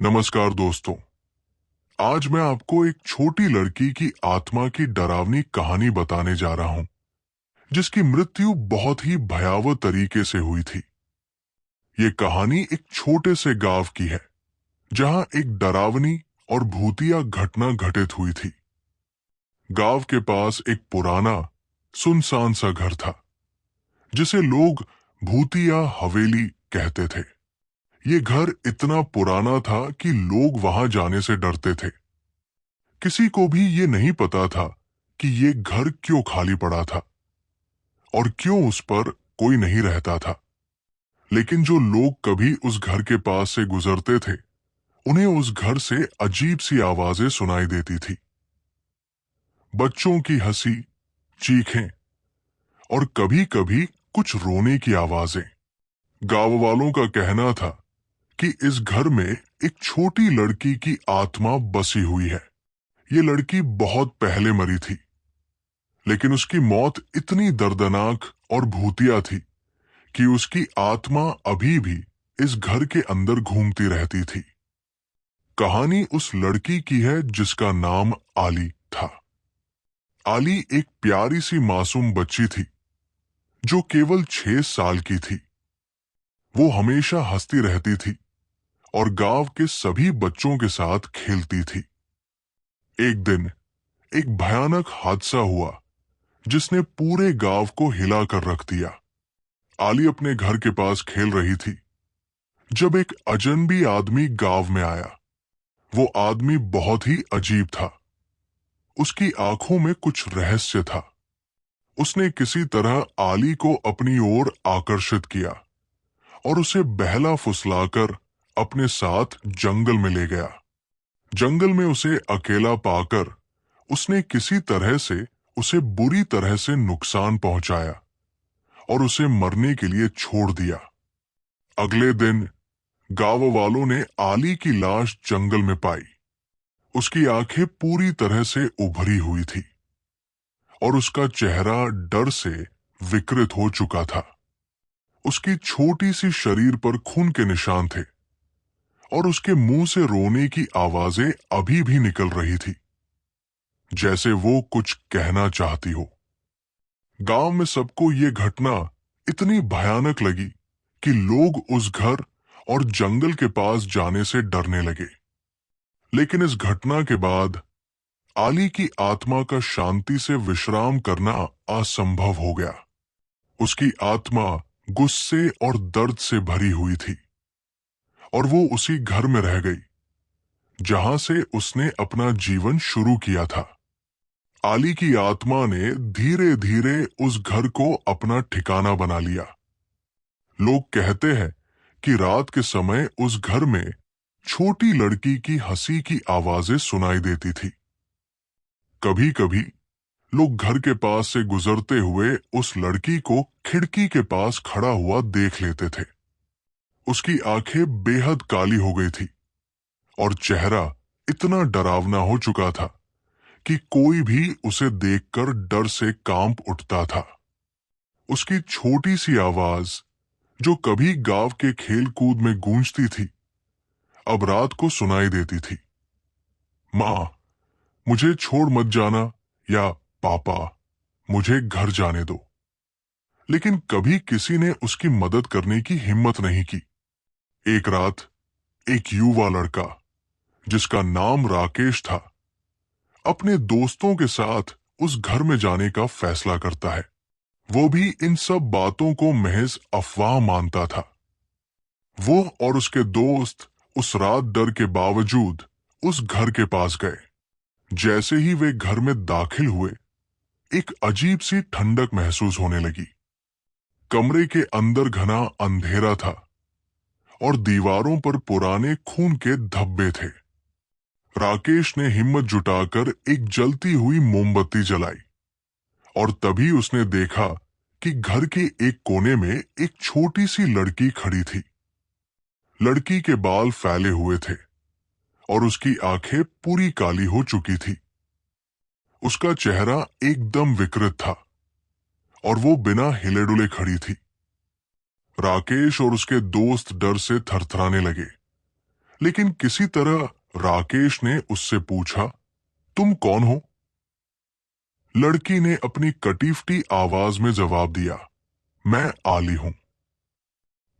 नमस्कार दोस्तों। आज मैं आपको एक छोटी लड़की की आत्मा की डरावनी कहानी बताने जा रहा हूं, जिसकी मृत्यु बहुत ही भयावह तरीके से हुई थी। ये कहानी एक छोटे से गांव की है, जहां एक डरावनी और भूतिया घटना घटित हुई थी। गांव के पास एक पुराना सुनसान सा घर था, जिसे लोग भूतिया हवेली कहते थे। ये घर इतना पुराना था कि लोग वहां जाने से डरते थे। किसी को भी ये नहीं पता था कि ये घर क्यों खाली पड़ा था और क्यों उस पर कोई नहीं रहता था। लेकिन जो लोग कभी उस घर के पास से गुजरते थे, उन्हें उस घर से अजीब सी आवाजें सुनाई देती थी। बच्चों की हंसी, चीखें और कभी-कभी कुछ रोने की आवाजें। गांव वालों का कहना था कि इस घर में एक छोटी लड़की की आत्मा बसी हुई है। ये लड़की बहुत पहले मरी थी, लेकिन उसकी मौत इतनी दर्दनाक और भूतिया थी कि उसकी आत्मा अभी भी इस घर के अंदर घूमती रहती थी। कहानी उस लड़की की है जिसका नाम आली था। आली एक प्यारी सी मासूम बच्ची थी, जो केवल 6 साल की थी। वो हमेशा हंसती रहती थी और गांव के सभी बच्चों के साथ खेलती थी। एक दिन एक भयानक हादसा हुआ, जिसने पूरे गांव को हिला कर रख दिया। आली अपने घर के पास खेल रही थी जब एक अजनबी आदमी गांव में आया। वो आदमी बहुत ही अजीब था। उसकी आंखों में कुछ रहस्य था। उसने किसी तरह आली को अपनी ओर आकर्षित किया और उसे बहला फुसलाकर अपने साथ जंगल में ले गया। जंगल में उसे अकेला पाकर उसने किसी तरह से उसे बुरी तरह से नुकसान पहुंचाया और उसे मरने के लिए छोड़ दिया। अगले दिन गांव वालों ने आली की लाश जंगल में पाई। उसकी आंखें पूरी तरह से उभरी हुई थी और उसका चेहरा डर से विकृत हो चुका था। उसकी छोटी सी शरीर पर खून के निशान थे और उसके मुंह से रोने की आवाजें अभी भी निकल रही थी, जैसे वो कुछ कहना चाहती हो। गांव में सबको ये घटना इतनी भयानक लगी कि लोग उस घर और जंगल के पास जाने से डरने लगे। लेकिन इस घटना के बाद आली की आत्मा का शांति से विश्राम करना असंभव हो गया। उसकी आत्मा गुस्से और दर्द से भरी हुई थी और वो उसी घर में रह गई जहां से उसने अपना जीवन शुरू किया था। आली की आत्मा ने धीरे धीरे उस घर को अपना ठिकाना बना लिया। लोग कहते हैं कि रात के समय उस घर में छोटी लड़की की हंसी की आवाजें सुनाई देती थी। कभी कभी लोग घर के पास से गुजरते हुए उस लड़की को खिड़की के पास खड़ा हुआ देख लेते थे। उसकी आंखें बेहद काली हो गई थी और चेहरा इतना डरावना हो चुका था कि कोई भी उसे देखकर डर से कांप उठता था। उसकी छोटी सी आवाज, जो कभी गांव के खेल कूद में गूंजती थी, अब रात को सुनाई देती थी। माँ, मुझे छोड़ मत जाना, या पापा, मुझे घर जाने दो। लेकिन कभी किसी ने उसकी मदद करने की हिम्मत नहीं की। एक रात एक युवा लड़का, जिसका नाम राकेश था, अपने दोस्तों के साथ उस घर में जाने का फैसला करता है। वो भी इन सब बातों को महज अफवाह मानता था। वो और उसके दोस्त उस रात डर के बावजूद उस घर के पास गए। जैसे ही वे घर में दाखिल हुए, एक अजीब सी ठंडक महसूस होने लगी। कमरे के अंदर घना अंधेरा था और दीवारों पर पुराने खून के धब्बे थे। राकेश ने हिम्मत जुटाकर एक जलती हुई मोमबत्ती जलाई और तभी उसने देखा कि घर के एक कोने में एक छोटी सी लड़की खड़ी थी। लड़की के बाल फैले हुए थे और उसकी आंखें पूरी काली हो चुकी थी। उसका चेहरा एकदम विकृत था और वो बिना हिले डुले खड़ी थी। राकेश और उसके दोस्त डर से थरथराने लगे, लेकिन किसी तरह राकेश ने उससे पूछा, तुम कौन हो? लड़की ने अपनी कटीफटी आवाज में जवाब दिया, मैं आली हूं।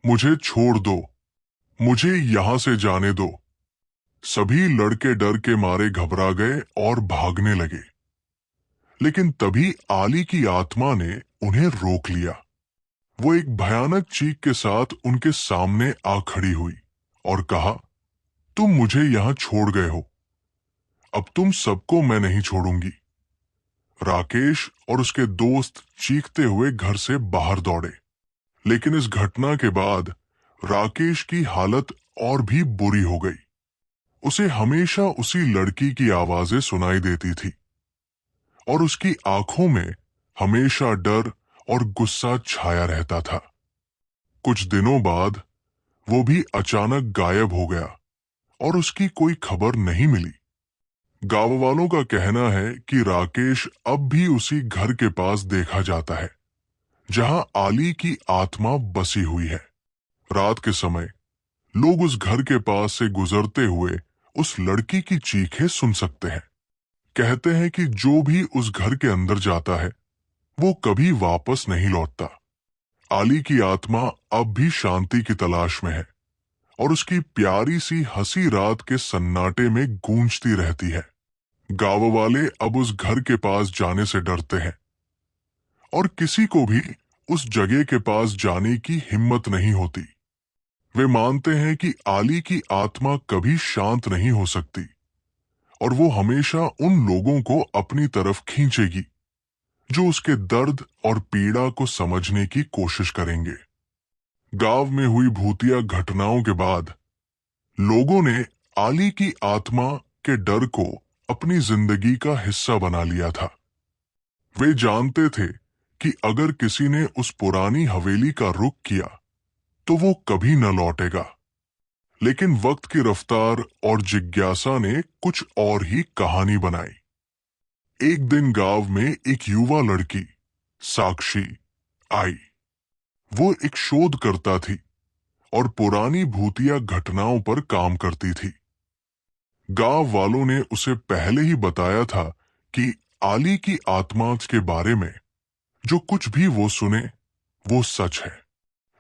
मुझे छोड़ दो, मुझे यहां से जाने दो। सभी लड़के डर के मारे घबरा गए और भागने लगे। लेकिन तभी आली की आत्मा ने उन्हें रोक लिया। वो एक भयानक चीख के साथ उनके सामने आ खड़ी हुई और कहा, तुम मुझे यहां छोड़ गए हो, अब तुम सबको मैं नहीं छोड़ूंगी। राकेश और उसके दोस्त चीखते हुए घर से बाहर दौड़े। लेकिन इस घटना के बाद राकेश की हालत और भी बुरी हो गई। उसे हमेशा उसी लड़की की आवाजें सुनाई देती थी और उसकी आंखों में हमेशा डर और गुस्सा छाया रहता था। कुछ दिनों बाद वो भी अचानक गायब हो गया और उसकी कोई खबर नहीं मिली। गांव वालों का कहना है कि राकेश अब भी उसी घर के पास देखा जाता है जहां आली की आत्मा बसी हुई है। रात के समय लोग उस घर के पास से गुजरते हुए उस लड़की की चीखें सुन सकते हैं। कहते हैं कि जो भी उस घर के अंदर जाता है वो कभी वापस नहीं लौटता। आली की आत्मा अब भी शांति की तलाश में है और उसकी प्यारी सी हंसी रात के सन्नाटे में गूंजती रहती है। गांव वाले अब उस घर के पास जाने से डरते हैं और किसी को भी उस जगह के पास जाने की हिम्मत नहीं होती। वे मानते हैं कि आली की आत्मा कभी शांत नहीं हो सकती और वो हमेशा उन लोगों को अपनी तरफ खींचेगी जो उसके दर्द और पीड़ा को समझने की कोशिश करेंगे। गांव में हुई भूतिया घटनाओं के बाद लोगों ने आली की आत्मा के डर को अपनी जिंदगी का हिस्सा बना लिया था। वे जानते थे कि अगर किसी ने उस पुरानी हवेली का रुख किया तो वो कभी न लौटेगा। लेकिन वक्त की रफ्तार और जिज्ञासा ने कुछ और ही कहानी बनाई। एक दिन गांव में एक युवा लड़की साक्षी आई। वो एक शोधकर्ता थी और पुरानी भूतिया घटनाओं पर काम करती थी। गांव वालों ने उसे पहले ही बताया था कि आली की आत्मा के बारे में जो कुछ भी वो सुने वो सच है।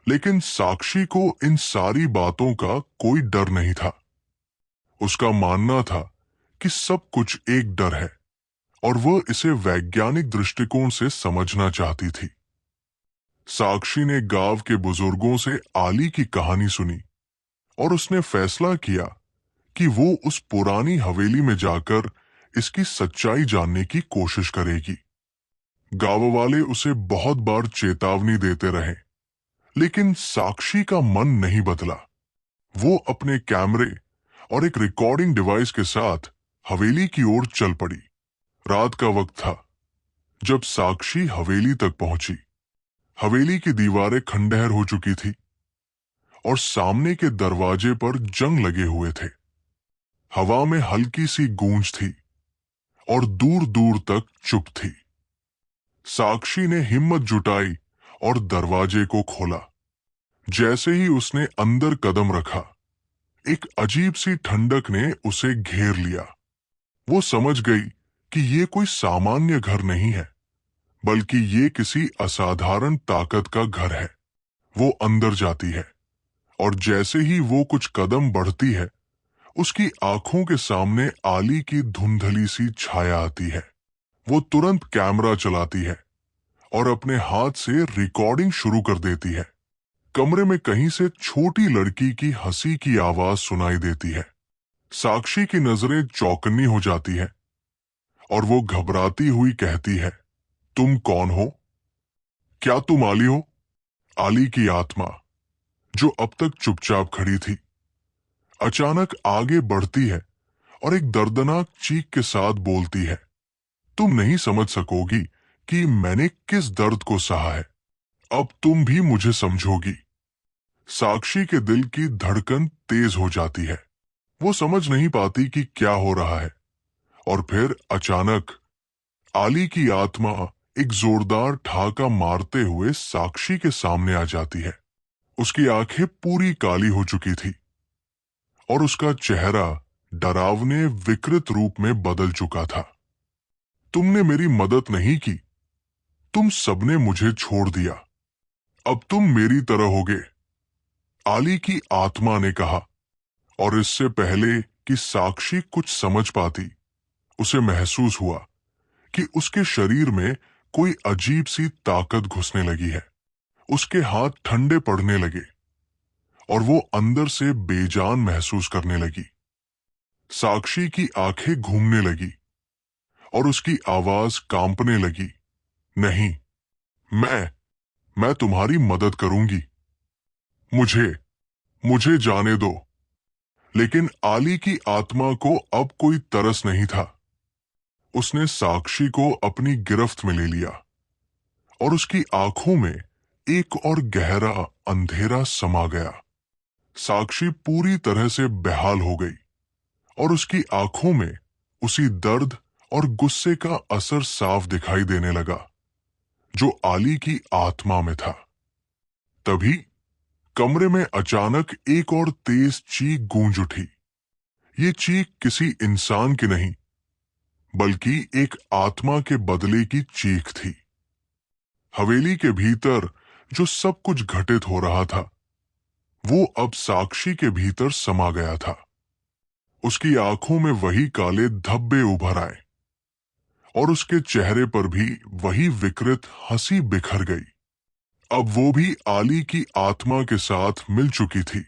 लेकिन साक्षी को इन सारी बातों का कोई डर नहीं था। उसका मानना था कि सब कुछ एक डर है और वह इसे वैज्ञानिक दृष्टिकोण से समझना चाहती थी। साक्षी ने गांव के बुजुर्गों से आली की कहानी सुनी और उसने फैसला किया कि वो उस पुरानी हवेली में जाकर इसकी सच्चाई जानने की कोशिश करेगी। गांव वाले उसे बहुत बार चेतावनी देते रहे, लेकिन साक्षी का मन नहीं बदला। वो अपने कैमरे और एक रिकॉर्डिंग डिवाइस के साथ हवेली की ओर चल पड़ी। रात का वक्त था जब साक्षी हवेली तक पहुंची। हवेली की दीवारें खंडहर हो चुकी थी और सामने के दरवाजे पर जंग लगे हुए थे। हवा में हल्की सी गूंज थी और दूर दूर तक चुप थी। साक्षी ने हिम्मत जुटाई और दरवाजे को खोला। जैसे ही उसने अंदर कदम रखा, एक अजीब सी ठंडक ने उसे घेर लिया। वो समझ गई कि ये कोई सामान्य घर नहीं है, बल्कि ये किसी असाधारण ताकत का घर है। वो अंदर जाती है और जैसे ही वो कुछ कदम बढ़ती है, उसकी आंखों के सामने आली की धुंधली सी छाया आती है। वो तुरंत कैमरा चलाती है और अपने हाथ से रिकॉर्डिंग शुरू कर देती है। कमरे में कहीं से छोटी लड़की की हंसी की आवाज सुनाई देती है। साक्षी की नजरें चौकन्नी हो जाती है और वो घबराती हुई कहती है, तुम कौन हो? क्या तुम आली हो? आली की आत्मा, जो अब तक चुपचाप खड़ी थी, अचानक आगे बढ़ती है और एक दर्दनाक चीख के साथ बोलती है, तुम नहीं समझ सकोगी कि मैंने किस दर्द को सहा है। अब तुम भी मुझे समझोगी। साक्षी के दिल की धड़कन तेज हो जाती है। वो समझ नहीं पाती कि क्या हो रहा है और फिर अचानक आली की आत्मा एक जोरदार ठाका मारते हुए साक्षी के सामने आ जाती है। उसकी आंखें पूरी काली हो चुकी थी और उसका चेहरा डरावने विकृत रूप में बदल चुका था। तुमने मेरी मदद नहीं की, तुम सबने मुझे छोड़ दिया, अब तुम मेरी तरह होगे, आली की आत्मा ने कहा। और इससे पहले कि साक्षी कुछ समझ पाती, उसे महसूस हुआ कि उसके शरीर में कोई अजीब सी ताकत घुसने लगी है। उसके हाथ ठंडे पड़ने लगे और वो अंदर से बेजान महसूस करने लगी। साक्षी की आंखें घूमने लगी और उसकी आवाज कांपने लगी। नहीं, मैं तुम्हारी मदद करूंगी, मुझे मुझे जाने दो। लेकिन आली की आत्मा को अब कोई तरस नहीं था। उसने साक्षी को अपनी गिरफ्त में ले लिया और उसकी आंखों में एक और गहरा अंधेरा समा गया। साक्षी पूरी तरह से बेहाल हो गई और उसकी आंखों में उसी दर्द और गुस्से का असर साफ दिखाई देने लगा जो आली की आत्मा में था। तभी कमरे में अचानक एक और तेज चीख गूंज उठी। ये चीख किसी इंसान की नहीं, बल्कि एक आत्मा के बदले की चीख थी। हवेली के भीतर जो सब कुछ घटित हो रहा था, वो अब साक्षी के भीतर समा गया था। उसकी आंखों में वही काले धब्बे उभर आए और उसके चेहरे पर भी वही विकृत हंसी बिखर गई। अब वो भी आली की आत्मा के साथ मिल चुकी थी।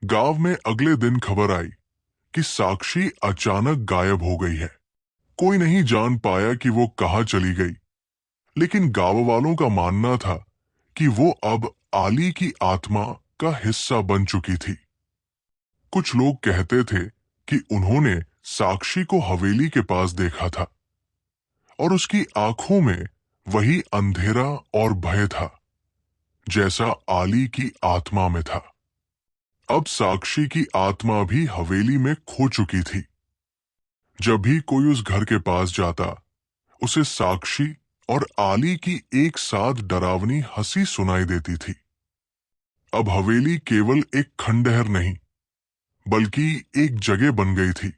गांव में अगले दिन खबर आई कि साक्षी अचानक गायब हो गई है। कोई नहीं जान पाया कि वो कहाँ चली गई, लेकिन गांव वालों का मानना था कि वो अब आली की आत्मा का हिस्सा बन चुकी थी। कुछ लोग कहते थे कि उन्होंने साक्षी को हवेली के पास देखा था और उसकी आंखों में वही अंधेरा और भय था जैसा आली की आत्मा में था। अब साक्षी की आत्मा भी हवेली में खो चुकी थी। जब भी कोई उस घर के पास जाता, उसे साक्षी और आली की एक साथ डरावनी हंसी सुनाई देती थी। अब हवेली केवल एक खंडहर नहीं, बल्कि एक जगह बन गई थी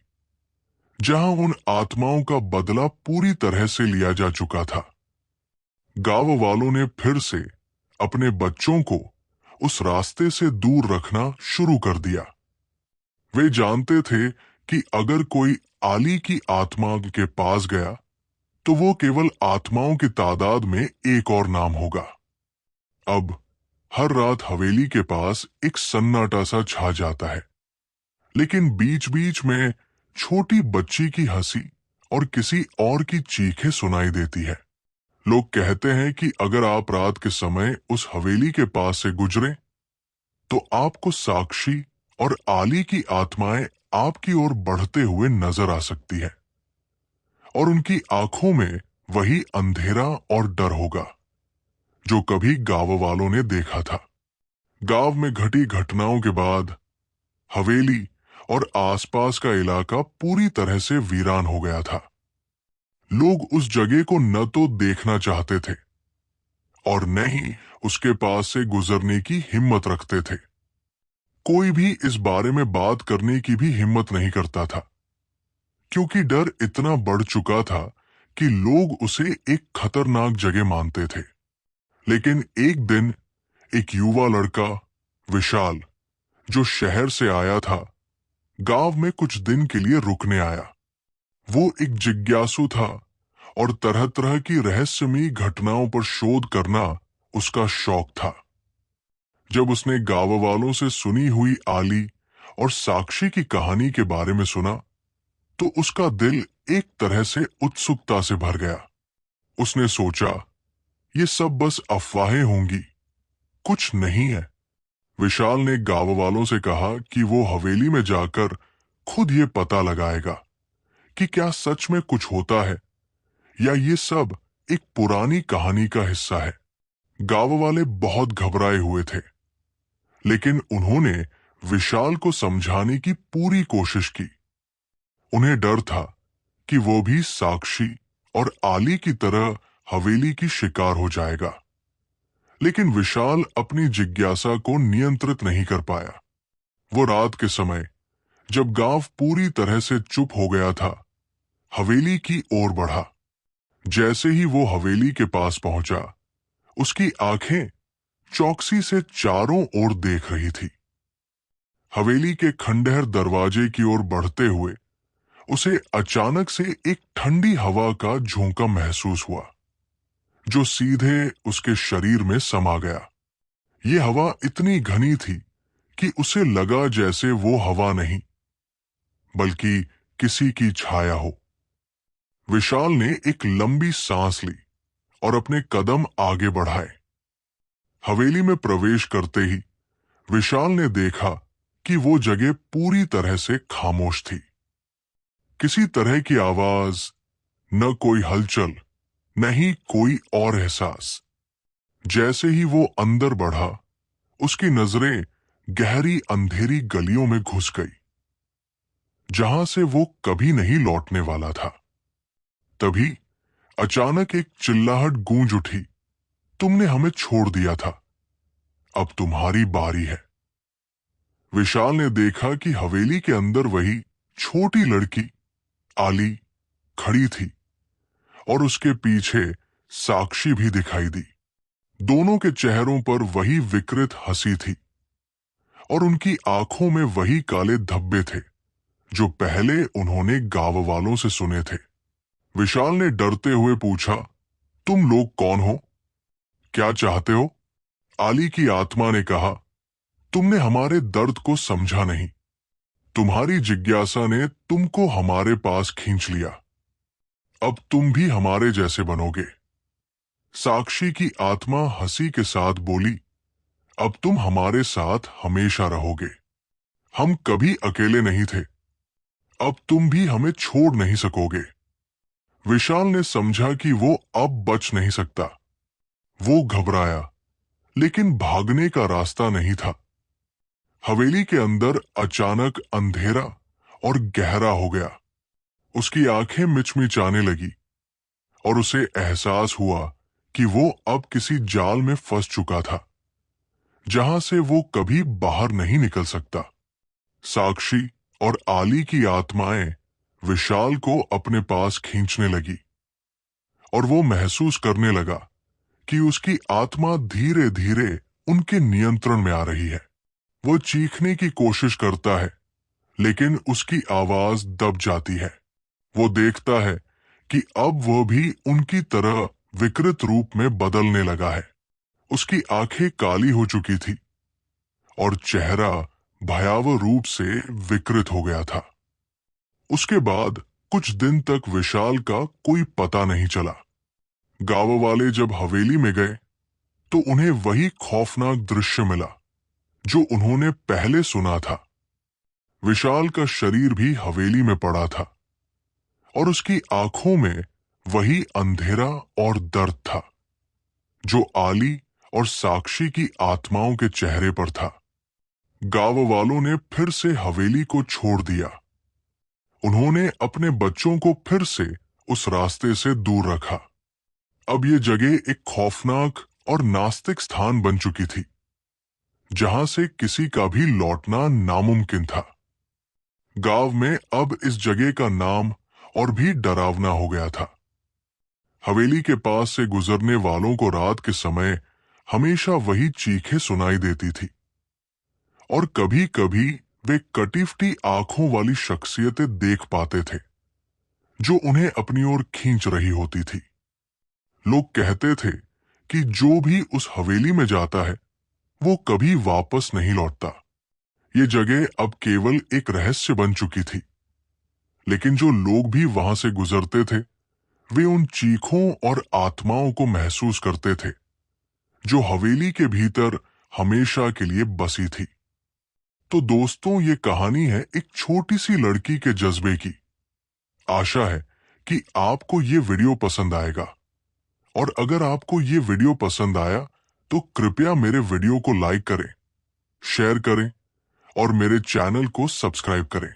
जहां उन आत्माओं का बदला पूरी तरह से लिया जा चुका था। गांव वालों ने फिर से अपने बच्चों को उस रास्ते से दूर रखना शुरू कर दिया। वे जानते थे कि अगर कोई आली की आत्मा के पास गया तो वो केवल आत्माओं की तादाद में एक और नाम होगा। अब हर रात हवेली के पास एक सन्नाटा सा छा जाता है, लेकिन बीच बीच में छोटी बच्ची की हंसी और किसी और की चीखें सुनाई देती है। लोग कहते हैं कि अगर आप रात के समय उस हवेली के पास से गुजरें तो आपको साक्षी और आली की आत्माएं आपकी ओर बढ़ते हुए नजर आ सकती है और उनकी आंखों में वही अंधेरा और डर होगा जो कभी गांव वालों ने देखा था। गांव में घटी घटनाओं के बाद हवेली और आसपास का इलाका पूरी तरह से वीरान हो गया था। लोग उस जगह को न तो देखना चाहते थे और न ही उसके पास से गुजरने की हिम्मत रखते थे। कोई भी इस बारे में बात करने की भी हिम्मत नहीं करता था, क्योंकि डर इतना बढ़ चुका था कि लोग उसे एक खतरनाक जगह मानते थे। लेकिन एक दिन एक युवा लड़का विशाल, जो शहर से आया था, गांव में कुछ दिन के लिए रुकने आया। वो एक जिज्ञासु था और तरह तरह की रहस्यमयी घटनाओं पर शोध करना उसका शौक था। जब उसने गांव वालों से सुनी हुई आली और साक्षी की कहानी के बारे में सुना तो उसका दिल एक तरह से उत्सुकता से भर गया। उसने सोचा, ये सब बस अफवाहें होंगी, कुछ नहीं है। विशाल ने गांव वालों से कहा कि वो हवेली में जाकर खुद ये पता लगाएगा कि क्या सच में कुछ होता है या ये सब एक पुरानी कहानी का हिस्सा है। गांव वाले बहुत घबराए हुए थे, लेकिन उन्होंने विशाल को समझाने की पूरी कोशिश की। उन्हें डर था कि वो भी साक्षी और आली की तरह हवेली की शिकार हो जाएगा, लेकिन विशाल अपनी जिज्ञासा को नियंत्रित नहीं कर पाया। वो रात के समय जब गांव पूरी तरह से चुप हो गया था, हवेली की ओर बढ़ा। जैसे ही वो हवेली के पास पहुंचा, उसकी आंखें चौकसी से चारों ओर देख रही थी। हवेली के खंडहर दरवाजे की ओर बढ़ते हुए उसे अचानक से एक ठंडी हवा का झोंका महसूस हुआ, जो सीधे उसके शरीर में समा गया। ये हवा इतनी घनी थी कि उसे लगा जैसे वो हवा नहीं, बल्कि किसी की छाया हो। विशाल ने एक लंबी सांस ली और अपने कदम आगे बढ़ाए। हवेली में प्रवेश करते ही विशाल ने देखा कि वो जगह पूरी तरह से खामोश थी। किसी तरह की आवाज, न कोई हलचल, न ही कोई और एहसास। जैसे ही वो अंदर बढ़ा, उसकी नजरें गहरी अंधेरी गलियों में घुस गई, जहां से वो कभी नहीं लौटने वाला था। तभी अचानक एक चिल्लाहट गूंज उठी, तुमने हमें छोड़ दिया था, अब तुम्हारी बारी है। विशाल ने देखा कि हवेली के अंदर वही छोटी लड़की आली खड़ी थी और उसके पीछे साक्षी भी दिखाई दी। दोनों के चेहरों पर वही विकृत हंसी थी और उनकी आंखों में वही काले धब्बे थे जो पहले उन्होंने गांव वालों से सुने थे। विशाल ने डरते हुए पूछा, तुम लोग कौन हो? क्या चाहते हो? आली की आत्मा ने कहा, तुमने हमारे दर्द को समझा नहीं। तुम्हारी जिज्ञासा ने तुमको हमारे पास खींच लिया। अब तुम भी हमारे जैसे बनोगे। साक्षी की आत्मा हंसी के साथ बोली, अब तुम हमारे साथ हमेशा रहोगे। हम कभी अकेले नहीं थे, अब तुम भी हमें छोड़ नहीं सकोगे। विशाल ने समझा कि वो अब बच नहीं सकता। वो घबराया, लेकिन भागने का रास्ता नहीं था। हवेली के अंदर अचानक अंधेरा और गहरा हो गया। उसकी आंखें मिचमिचाने लगी और उसे एहसास हुआ कि वो अब किसी जाल में फंस चुका था, जहां से वो कभी बाहर नहीं निकल सकता। साक्षी और आली की आत्माएं विशाल को अपने पास खींचने लगी और वो महसूस करने लगा कि उसकी आत्मा धीरे धीरे उनके नियंत्रण में आ रही है। वो चीखने की कोशिश करता है, लेकिन उसकी आवाज दब जाती है। वो देखता है कि अब वो भी उनकी तरह विकृत रूप में बदलने लगा है। उसकी आंखें काली हो चुकी थी और चेहरा भयावह रूप से विकृत हो गया था। उसके बाद कुछ दिन तक विशाल का कोई पता नहीं चला। गांव वाले जब हवेली में गए तो उन्हें वही खौफनाक दृश्य मिला जो उन्होंने पहले सुना था। विशाल का शरीर भी हवेली में पड़ा था और उसकी आंखों में वही अंधेरा और दर्द था जो आली और साक्षी की आत्माओं के चेहरे पर था। गांव वालों ने फिर से हवेली को छोड़ दिया। उन्होंने अपने बच्चों को फिर से उस रास्ते से दूर रखा। अब ये जगह एक खौफनाक और नास्तिक स्थान बन चुकी थी, जहां से किसी का भी लौटना नामुमकिन था। गांव में अब इस जगह का नाम और भी डरावना हो गया था। हवेली के पास से गुजरने वालों को रात के समय हमेशा वही चीखें सुनाई देती थी और कभी कभी वे कटीफटी आंखों वाली शख्सियतें देख पाते थे जो उन्हें अपनी ओर खींच रही होती थी। लोग कहते थे कि जो भी उस हवेली में जाता है वो कभी वापस नहीं लौटता। ये जगह अब केवल एक रहस्य बन चुकी थी, लेकिन जो लोग भी वहां से गुजरते थे वे उन चीखों और आत्माओं को महसूस करते थे जो हवेली के भीतर हमेशा के लिए बसी थी। तो दोस्तों, ये कहानी है एक छोटी सी लड़की के जज्बे की। आशा है कि आपको ये वीडियो पसंद आएगा, और अगर आपको ये वीडियो पसंद आया तो कृपया मेरे वीडियो को लाइक करें, शेयर करें और मेरे चैनल को सब्सक्राइब करें।